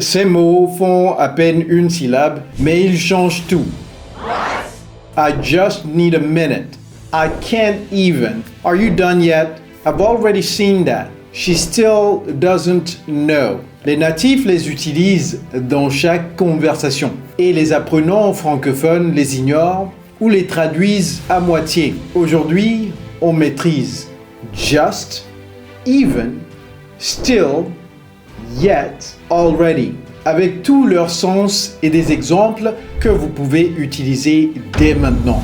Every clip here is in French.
Ces mots font à peine une syllabe, mais ils changent tout. I just need a minute. I can't even. Are you done yet? I've already seen that. She still doesn't know. Les natifs les utilisent dans chaque conversation et les apprenants francophones les ignorent ou les traduisent à moitié. Aujourd'hui, on maîtrise just, even, still, yet, already, avec tous leurs sens et des exemples que vous pouvez utiliser dès maintenant.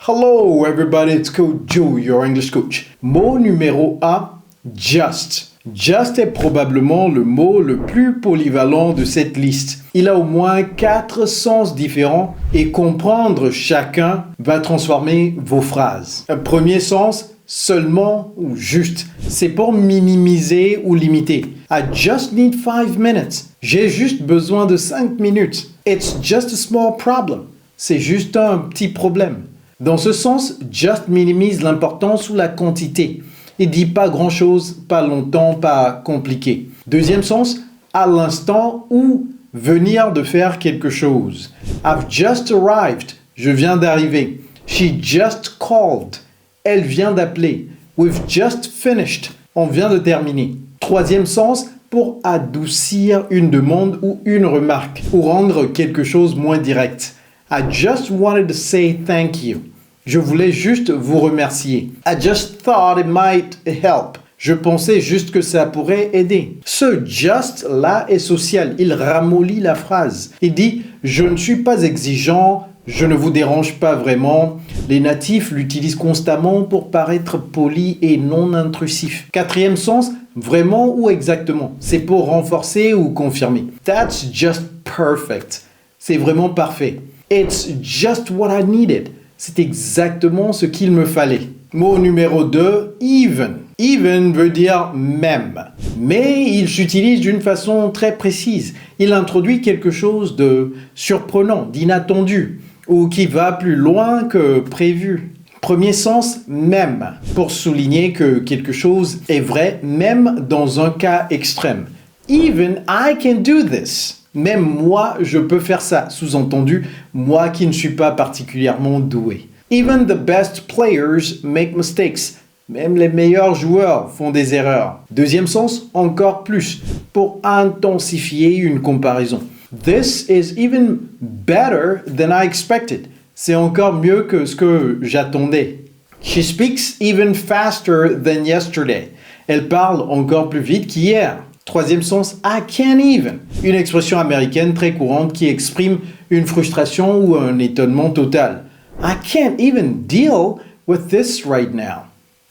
Hello everybody, it's Coach Joe, your English coach. Mot numéro 1, just. Just est probablement le mot le plus polyvalent de cette liste. Il a au moins 4 sens différents et comprendre chacun va transformer vos phrases. Un premier sens, seulement ou juste. C'est pour minimiser ou limiter. I just need 5 minutes. J'ai juste besoin de 5 minutes. It's just a small problem. C'est juste un petit problème. Dans ce sens, just minimise l'importance ou la quantité. Il dit pas grand-chose, pas longtemps, pas compliqué. Deuxième sens, à l'instant ou venir de faire quelque chose. I've just arrived. Je viens d'arriver. She just called. Elle vient d'appeler. We've just finished. On vient de terminer. Troisième sens, pour adoucir une demande ou une remarque, ou rendre quelque chose moins direct. I just wanted to say thank you. Je voulais juste vous remercier. I just thought it might help. Je pensais juste que ça pourrait aider. Ce just là est social. Il ramollit la phrase. Il dit « Je ne suis pas exigeant, je ne vous dérange pas vraiment ». Les natifs l'utilisent constamment pour paraître poli et non intrusif. Quatrième sens, vraiment ou exactement. C'est pour renforcer ou confirmer. That's just perfect. C'est vraiment parfait. It's just what I needed. C'est exactement ce qu'il me fallait. Mot numéro 2, even. Even veut dire même, mais il s'utilise d'une façon très précise. Il introduit quelque chose de surprenant, d'inattendu, ou qui va plus loin que prévu. Premier sens, même, pour souligner que quelque chose est vrai, même dans un cas extrême. Even I can do this. Même moi, je peux faire ça. Sous-entendu, moi qui ne suis pas particulièrement doué. Even the best players make mistakes. Même les meilleurs joueurs font des erreurs. Deuxième sens, encore plus, pour intensifier une comparaison. This is even better than I expected. C'est encore mieux que ce que j'attendais. She speaks even faster than yesterday. Elle parle encore plus vite qu'hier. Troisième sens, I can't even. Une expression américaine très courante qui exprime une frustration ou un étonnement total. I can't even deal with this right now.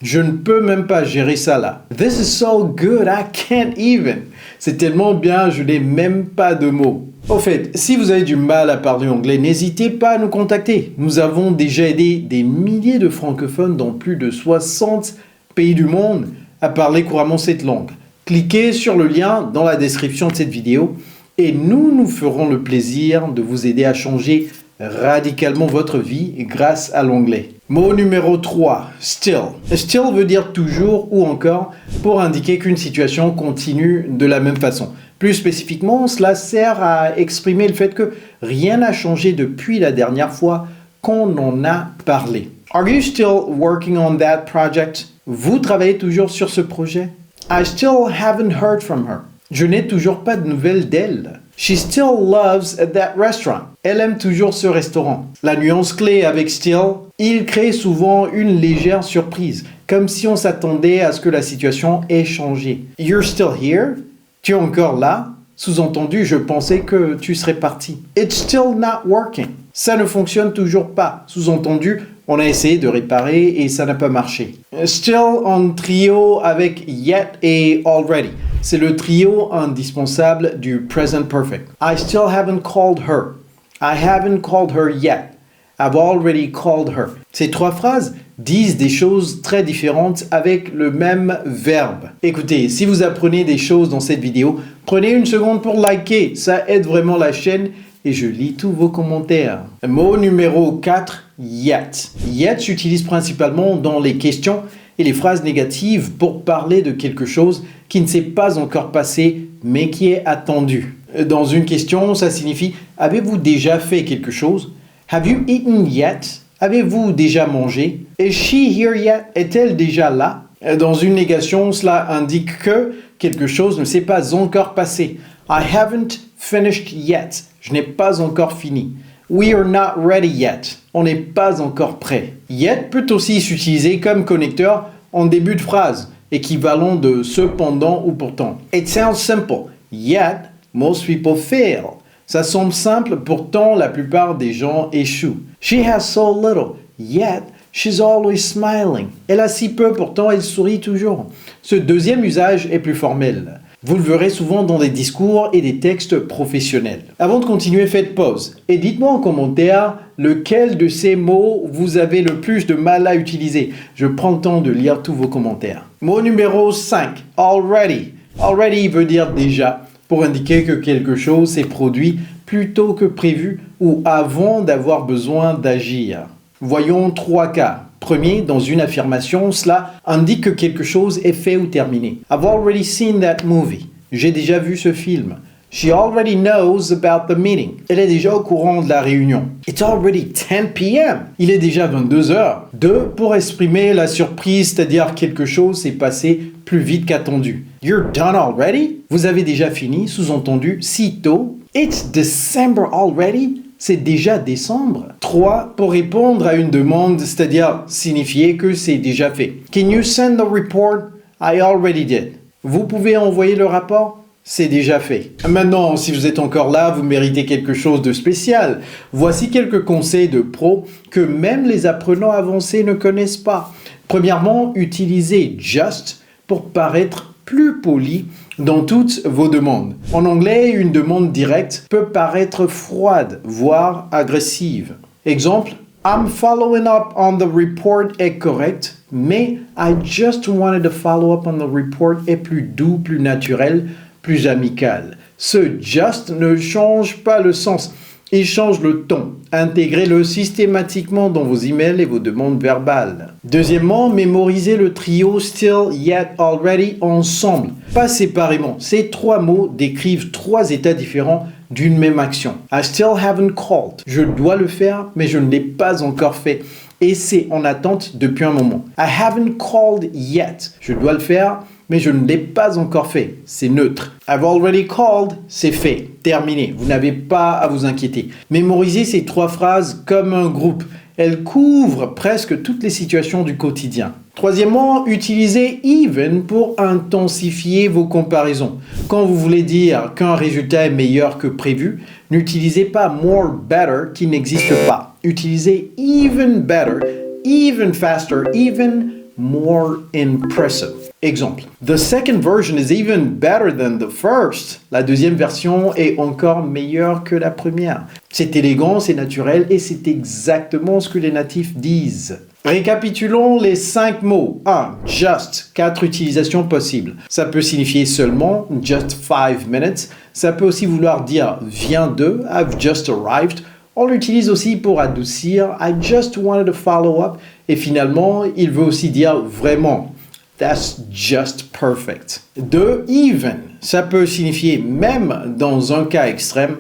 Je ne peux même pas gérer ça là. This is so good, I can't even. C'est tellement bien, je n'ai même pas de mots. Au fait, si vous avez du mal à parler anglais, n'hésitez pas à nous contacter. Nous avons déjà aidé des milliers de francophones dans plus de 60 pays du monde à parler couramment cette langue. Cliquez sur le lien dans la description de cette vidéo et nous ferons le plaisir de vous aider à changer radicalement votre vie grâce à l'anglais. Mot numéro 3, still. Still veut dire toujours ou encore pour indiquer qu'une situation continue de la même façon. Plus spécifiquement, cela sert à exprimer le fait que rien n'a changé depuis la dernière fois qu'on en a parlé. Are you still working on that project? Vous travaillez toujours sur ce projet? I still haven't heard from her. Je n'ai toujours pas de nouvelles d'elle. She still loves that restaurant. Elle aime toujours ce restaurant. La nuance clé avec still, il crée souvent une légère surprise, comme si on s'attendait à ce que la situation ait changé. You're still here? Tu es encore là? Sous-entendu, je pensais que tu serais parti. It's still not working. Ça ne fonctionne toujours pas. Sous-entendu, on a essayé de réparer et ça n'a pas marché. Still en trio avec yet et already. C'est le trio indispensable du present perfect. I still haven't called her. I haven't called her yet. I've already called her. Ces trois phrases disent des choses très différentes avec le même verbe. Écoutez, si vous apprenez des choses dans cette vidéo, prenez une seconde pour liker. Ça aide vraiment la chaîne et je lis tous vos commentaires. Mot numéro 4, yet. Yet s'utilise principalement dans les questions et les phrases négatives pour parler de quelque chose qui ne s'est pas encore passé mais qui est attendu. Dans une question, ça signifie « Avez-vous déjà fait quelque chose ?» Have you eaten yet? Avez-vous déjà mangé? Is she here yet? Est-elle déjà là? Dans une négation, cela indique que quelque chose ne s'est pas encore passé. I haven't finished yet. Je n'ai pas encore fini. We are not ready yet. On n'est pas encore prêt. Yet peut aussi s'utiliser comme connecteur en début de phrase, équivalent de cependant ou pourtant. It sounds simple. Yet, most people fail. Ça semble simple, pourtant la plupart des gens échouent. She has so little, yet she's always smiling. Elle a si peu, pourtant elle sourit toujours. Ce deuxième usage est plus formel. Vous le verrez souvent dans des discours et des textes professionnels. Avant de continuer, faites pause et dites-moi en commentaire lequel de ces mots vous avez le plus de mal à utiliser. Je prends le temps de lire tous vos commentaires. Mot numéro 5, already. Already veut dire déjà, pour indiquer que quelque chose s'est produit plus tôt que prévu ou avant d'avoir besoin d'agir. Voyons 3 cas. Premier, dans une affirmation, cela indique que quelque chose est fait ou terminé. I've already seen that movie. J'ai déjà vu ce film. She already knows about the meeting. Elle est déjà au courant de la réunion. It's already 10 p.m. Il est déjà 22 heures. 2, pour exprimer la surprise, c'est-à-dire quelque chose s'est passé plus vite qu'attendu. You're done already? Vous avez déjà fini, sous-entendu, si tôt. It's December already? C'est déjà décembre. 3, pour répondre à une demande, c'est-à-dire signifier que c'est déjà fait. Can you send the report? I already did. Vous pouvez envoyer le rapport? C'est déjà fait. Maintenant, si vous êtes encore là, vous méritez quelque chose de spécial. Voici quelques conseils de pro que même les apprenants avancés ne connaissent pas. Premièrement, utilisez just pour paraître plus poli dans toutes vos demandes. En anglais, une demande directe peut paraître froide, voire agressive. Exemple, I'm following up on the report est correct, mais I just wanted to follow up on the report est plus doux, plus naturel, plus amical. Ce just ne change pas le sens, il change le ton. Intégrez-le systématiquement dans vos emails et vos demandes verbales. Deuxièmement, mémorisez le trio still, yet, already ensemble, pas séparément. Ces 3 mots décrivent 3 états différents d'une même action. I still haven't called. Je dois le faire, mais je ne l'ai pas encore fait. Et c'est en attente depuis un moment. I haven't called yet. Je dois le faire, mais je ne l'ai pas encore fait. C'est neutre. I've already called, c'est fait. Terminé. Vous n'avez pas à vous inquiéter. Mémorisez ces 3 phrases comme un groupe. Elles couvrent presque toutes les situations du quotidien. Troisièmement, utilisez even pour intensifier vos comparaisons. Quand vous voulez dire qu'un résultat est meilleur que prévu, n'utilisez pas more better qui n'existe pas. Utilisez even better, even faster, even more impressive. Exemple. The second version is even better than the first. La deuxième version est encore meilleure que la première. C'est élégant, c'est naturel et c'est exactement ce que les natifs disent. Récapitulons les 5 mots. 1. Just. 4 utilisations possibles. Ça peut signifier seulement just 5 minutes. Ça peut aussi vouloir dire viens de, I've just arrived. On l'utilise aussi pour adoucir I just wanted to follow up. Et finalement, il veut aussi dire vraiment. That's just perfect. 2. Even. Ça peut signifier même dans un cas extrême.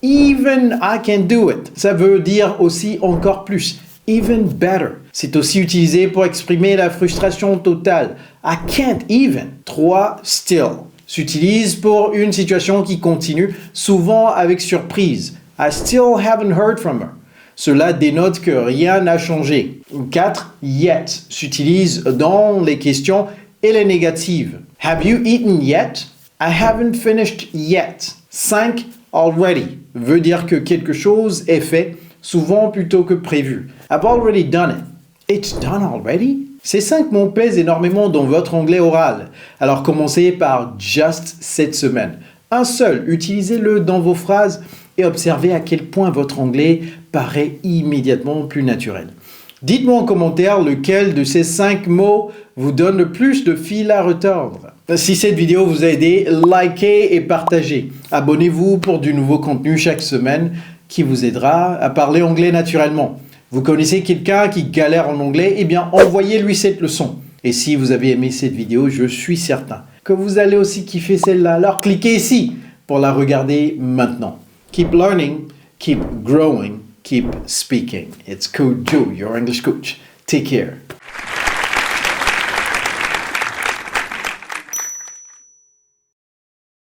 Even I can do it. Ça veut dire aussi encore plus. Even better. C'est aussi utilisé pour exprimer la frustration totale. I can't even. 3. Still. S'utilise pour une situation qui continue, souvent avec surprise. I still haven't heard from her. Cela dénote que rien n'a changé. 4. Yet s'utilise dans les questions et les négatives. Have you eaten yet? I haven't finished yet. 5. Already veut dire que quelque chose est fait, souvent plus tôt que prévu. I've already done it. It's done already? Ces 5 mots pèsent énormément dans votre anglais oral. Alors commencez par just cette semaine. Un seul, utilisez-le dans vos phrases et observez à quel point votre anglais paraît immédiatement plus naturel. Dites-moi en commentaire lequel de ces 5 mots vous donne le plus de fil à retordre. Si cette vidéo vous a aidé, likez et partagez. Abonnez-vous pour du nouveau contenu chaque semaine qui vous aidera à parler anglais naturellement. Vous connaissez quelqu'un qui galère en anglais? Eh bien, envoyez-lui cette leçon. Et si vous avez aimé cette vidéo, je suis certain que vous allez aussi kiffer celle-là. Alors cliquez ici pour la regarder maintenant. Keep learning, keep growing, keep speaking. It's Coach Joe, your English coach. Take care.